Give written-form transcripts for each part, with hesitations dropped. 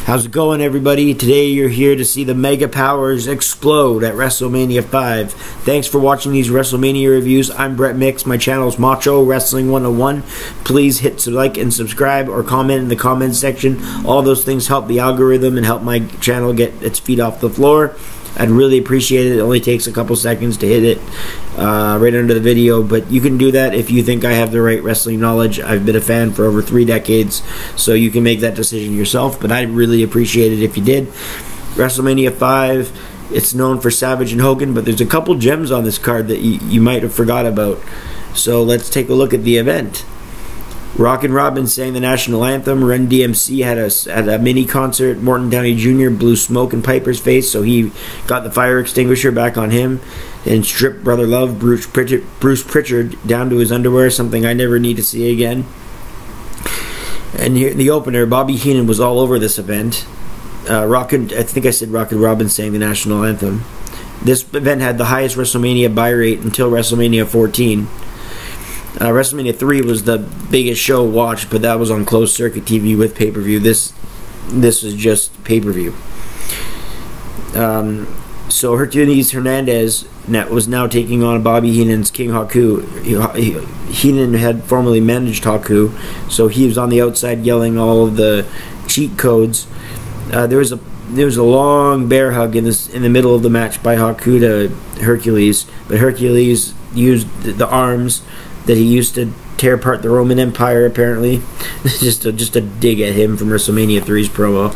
How's it going, everybody? Today you're here to see the Mega Powers explode at WrestleMania 5. Thanks for watching these WrestleMania reviews. I'm Brett Mix. My channel is Macho Wrestling 101. Please hit like and subscribe or comment in the comments section. All those things help the algorithm and help my channel get its feet off the floor. I'd really appreciate it. It only takes a couple seconds to hit it right under the video, but you can do that if you think I have the right wrestling knowledge. I've been a fan for over 3 decades, so you can make that decision yourself, but I'd really appreciate it if you did. WrestleMania 5, it's known for Savage and Hogan, but there's a couple gems on this card that you might have forgot about. So let's take a look at the event. Rockin' Robin sang the national anthem. Run DMC had a mini concert. Morton Downey Jr. blew smoke in Piper's face, so he got the fire extinguisher back on him and stripped Brother Love, Bruce Pritchard, down to his underwear, something I never need to see again. And here, the opener, Bobby Heenan was all over this event. I think I said Rockin' Robin sang the national anthem. This event had the highest WrestleMania buy rate until WrestleMania 14. WrestleMania 3 was the biggest show watched, but that was on closed circuit TV with pay-per-view. This was just pay-per-view. So Hercules Hernandez was now taking on Bobby Heenan's King Haku. Heenan had formerly managed Haku, so he was on the outside yelling all of the cheat codes. There was a long bear hug in the middle of the match by Haku to Hercules, but Hercules used the arms that he used to tear apart the Roman Empire, apparently. just a dig at him from WrestleMania 3's promo.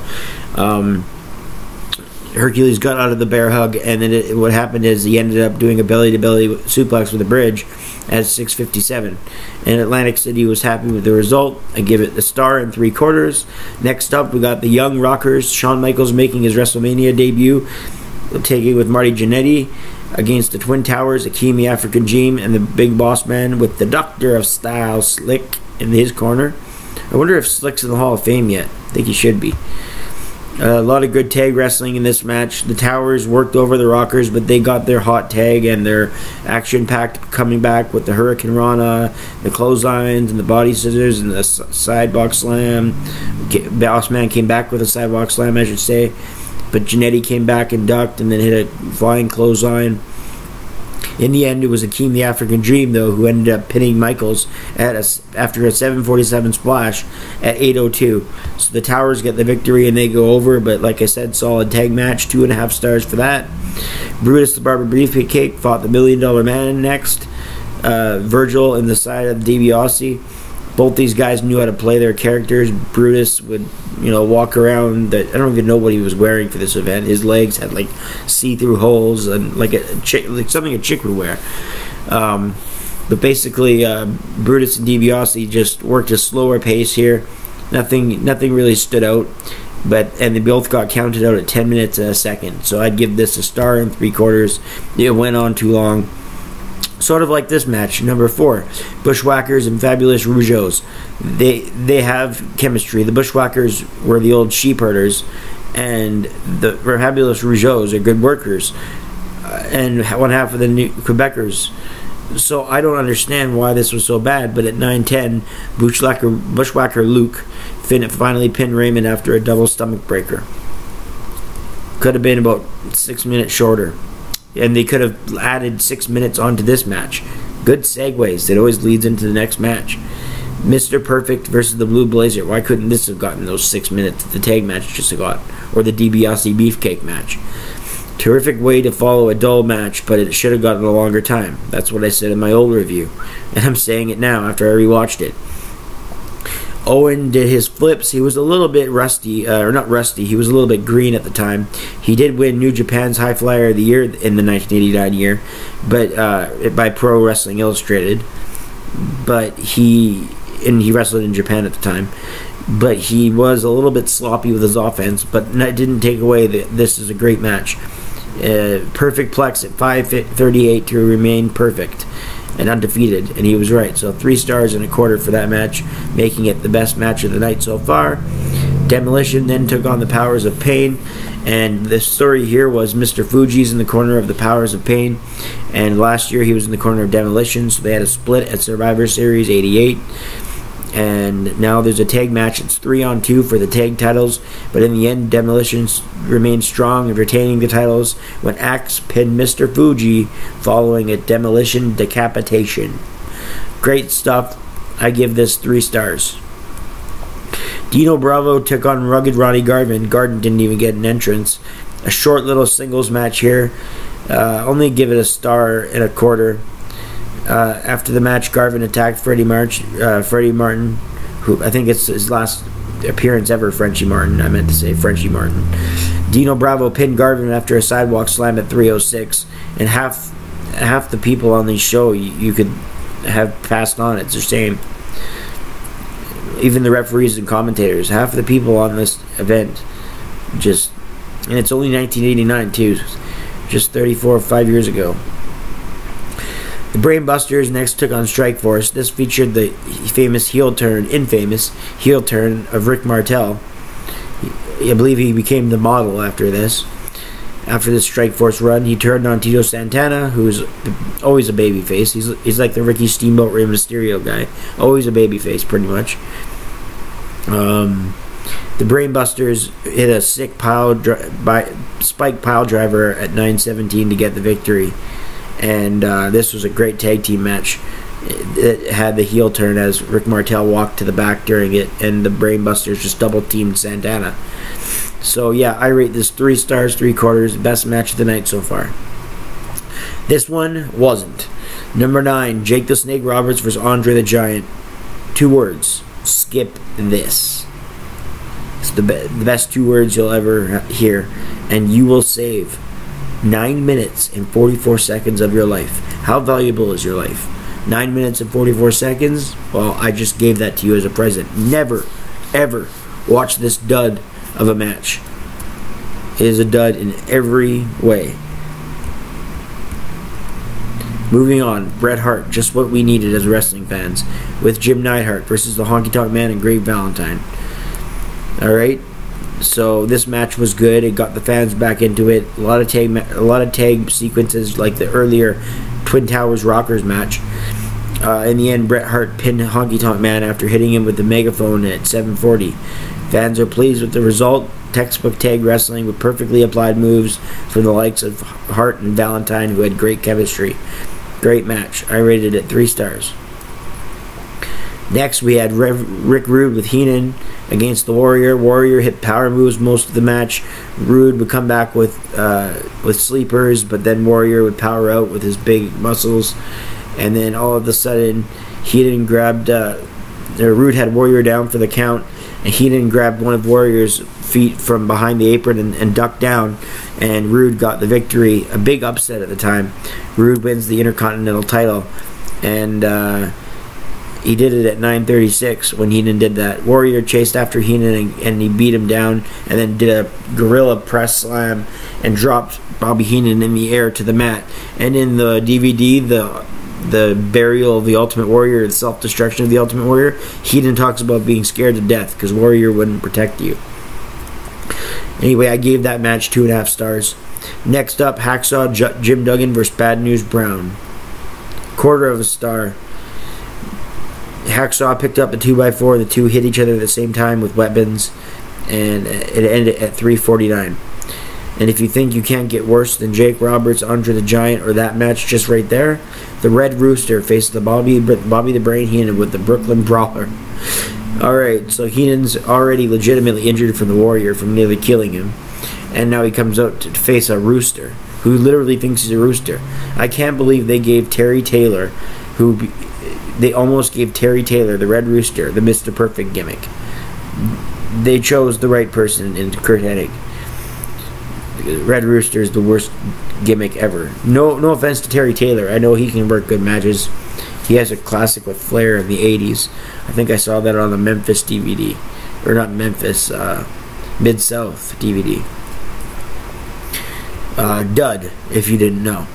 Hercules got out of the bear hug, and then what happened is he ended up doing a belly-to-belly suplex with a bridge at 6:57. And Atlantic City was happy with the result. I give it a star and 3/4. Next up, we got the Young Rockers. Shawn Michaels making his WrestleMania debut, taking with Marty Jannetty against the Twin Towers, Akeem the African Dream, and the Big Boss Man with the Doctor of Style, Slick, in his corner. I wonder if Slick's in the Hall of Fame yet. I think he should be. A lot of good tag wrestling in this match. The Towers worked over the Rockers, but they got their hot tag and their action-packed coming back with the Hurricane Rana, the clotheslines, and the body scissors, and the sidewalk slam. Boss Man came back with a sidewalk slam, I should say. But Jannetty came back and ducked and then hit a flying clothesline. In the end, it was Akeem the African Dream, though, who ended up pinning Michaels after a 747 splash at 8:02. So the Towers get the victory and they go over, but like I said, solid tag match, 2.5 stars for that. Brutus the Barber Beefcake fought the $1 Million Man next. Virgil in the side of DiBiase. Both these guys knew how to play their characters. Brutus would, walk around. I don't even know what he was wearing for this event. His legs had like see-through holes and like something a chick would wear. But basically, Brutus and DiBiase just worked a slower pace here. Nothing really stood out. And they both got counted out at 10 minutes and a second. So I'd give this a star and 3/4. It went on too long. Sort of like this match, number 4, Bushwhackers and Fabulous Rougeaus. They have chemistry. The Bushwhackers were the old sheep herders, and the Fabulous Rougeaus are good workers, and one half of the new Quebecers. So I don't understand why this was so bad, but at 9:10, Bushwhacker Luke finally pinned Raymond after a double stomach breaker. Could have been about 6 minutes shorter. And they could have added 6 minutes onto this match. Good segues. It always leads into the next match. Mr. Perfect versus the Blue Blazer. Why couldn't this have gotten those 6 minutes the tag match just got? Or the DiBiase Beefcake match. Terrific way to follow a dull match, but it should have gotten a longer time. That's what I said in my old review. And I'm saying it now after I rewatched it. Owen did his flips. He was a little bit rusty, or not rusty, he was a little bit green at the time. He did win New Japan's High Flyer of the Year in the 1989 year, but by Pro Wrestling Illustrated. But he wrestled in Japan at the time. But he was a little bit sloppy with his offense, but that didn't take away that this is a great match. Perfect Plex at 5:38 to remain perfect and undefeated, and he was right. So 3 stars and 1/4 for that match, making it the best match of the night so far. Demolition then took on the Powers of Pain, and the story here was Mr. Fuji's in the corner of the Powers of Pain, and last year he was in the corner of Demolition, so they had a split at Survivor Series 88. And now there's a tag match. It's 3-on-2 for the tag titles, but in the end, Demolition remained strong in retaining the titles when Axe pinned Mr. Fuji following a Demolition decapitation. Great stuff. I give this 3 stars. Dino Bravo took on Rugged Ronnie Garvin. Garvin didn't even get an entrance. A short little singles match here. Only give it a 1.25 stars. After the match, Garvin attacked Freddie Martin, who I think it's his last appearance ever. Frenchie Martin, I meant to say Frenchie Martin. Dino Bravo pinned Garvin after a sidewalk slam at 3:06, and half the people on this show you could have passed on. It's a shame. Even the referees and commentators, half the people on this event and it's only 1989 too, just 5 years ago. The Brainbusters next took on Strikeforce. This featured the infamous heel turn of Rick Martel. I believe he became the model after this. After this Strikeforce run, he turned on Tito Santana, who's always a babyface. He's like the Ricky Steamboat Rey Mysterio guy. Always a babyface, pretty much. The Brainbusters hit a sick spike pile driver at 9:17 to get the victory. And this was a great tag team match. It had the heel turn as Rick Martel walked to the back during it, and the Brainbusters just double teamed Santana. So yeah, I rate this 3 stars, 3/4. Best match of the night so far. This one wasn't. Number 9, Jake the Snake Roberts vs. Andre the Giant. 2 words. Skip this. It's the best 2 words you'll ever hear, and you will save 9 minutes and 44 seconds of your life. How valuable is your life? 9 minutes and 44 seconds? Well, I just gave that to you as a present. Never, ever watch this dud of a match. It is a dud in every way. Moving on, Bret Hart, just what we needed as wrestling fans, with Jim Neidhart versus the Honky Tonk Man and Great Valentine. Alright? So this match was good. It got the fans back into it. A lot of tag sequences like the earlier Twin Towers Rockers match. In the end, Bret Hart pinned Honky Tonk Man after hitting him with the megaphone at 7:40. Fans are pleased with the result. Textbook tag wrestling with perfectly applied moves from the likes of Hart and Valentine, who had great chemistry. Great match. I rated it 3 stars. Next, we had Rick Rude with Heenan against the Warrior. Warrior hit power moves most of the match. Rude would come back with sleepers, but then Warrior would power out with his big muscles. And then all of a sudden, Heenan grabbed... Rude had Warrior down for the count, and Heenan grabbed one of Warrior's feet from behind the apron and ducked down, and Rude got the victory. A big upset at the time. Rude wins the Intercontinental title, and he did it at 9:36 when Heenan did that. Warrior chased after Heenan and he beat him down, and then did a gorilla press slam and dropped Bobby Heenan in the air to the mat. And in the DVD, the burial of the Ultimate Warrior, the self-destruction of the Ultimate Warrior, Heenan talks about being scared to death because Warrior wouldn't protect you. Anyway, I gave that match 2.5 stars. Next up, Hacksaw Jim Duggan versus Bad News Brown. 1/4 star. Hacksaw picked up a 2x4. The two hit each other at the same time with weapons, and it ended at 3:49. And if you think you can't get worse than Jake Roberts, Andre the Giant, or that match just right there, the Red Rooster faced the Bobby the Brain Heenan with the Brooklyn Brawler. Alright, so Heenan's already legitimately injured from the Warrior from nearly killing him, and now he comes out to face a rooster who literally thinks he's a rooster. I can't believe they gave Terry Taylor, they almost gave Terry Taylor, the Red Rooster, the Mr. Perfect gimmick. They chose the right person in Kurt Hennig. Red Rooster is the worst gimmick ever. No offense to Terry Taylor. I know he can work good matches. He has a classic with Flair in the 80s. I think I saw that on the Memphis DVD. Or not Memphis, Mid-South DVD. Dud, if you didn't know.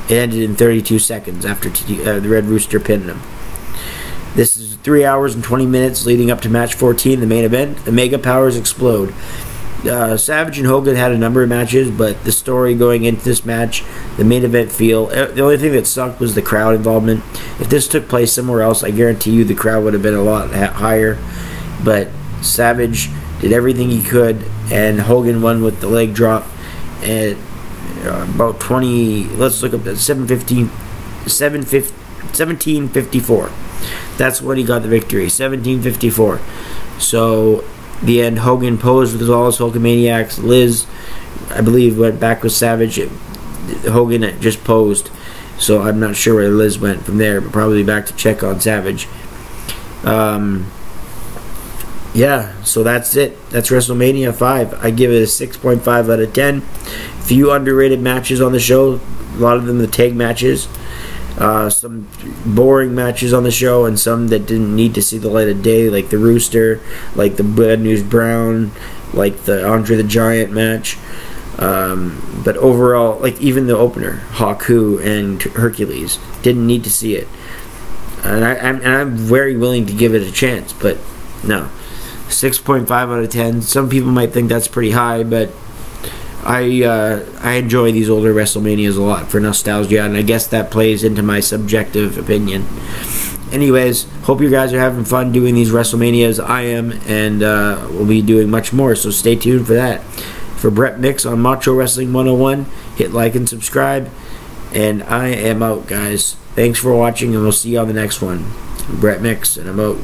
It ended in 32 seconds after the Red Rooster pinned him. This is 3 hours and 20 minutes leading up to match 14, the main event. The Mega Powers explode. Savage and Hogan had a number of matches, but the story going into this match, the main event feel, the only thing that sucked was the crowd involvement. If this took place somewhere else, I guarantee you the crowd would have been a lot higher. But Savage did everything he could, and Hogan won with the leg drop at about 20. Let's look up that 1754. That's when he got the victory. 1754. So the end, Hogan posed with all his Hulkamaniacs. Liz, I believe, went back with Savage. Hogan just posed, so I'm not sure where Liz went from there, but probably back to check on Savage. Yeah, so that's it. That's WrestleMania 5. I give it a 6.5 out of 10. Few underrated matches on the show. A lot of them the tag matches. Some boring matches on the show, and some that didn't need to see the light of day, like the Rooster, like the Bad News Brown, like the Andre the Giant match. But overall, like even the opener, Haku and Hercules, didn't need to see it. And I'm very willing to give it a chance, but no. 6.5 out of 10. Some people might think that's pretty high, but I enjoy these older WrestleManias a lot for nostalgia, and I guess that plays into my subjective opinion. Anyways, hope you guys are having fun doing these WrestleManias. I am, and we'll be doing much more, so stay tuned for that. For Brett Mix on Macho Wrestling 101, hit like and subscribe, and I am out, guys. Thanks for watching, and we'll see you on the next one. Brett Mix, and I'm out.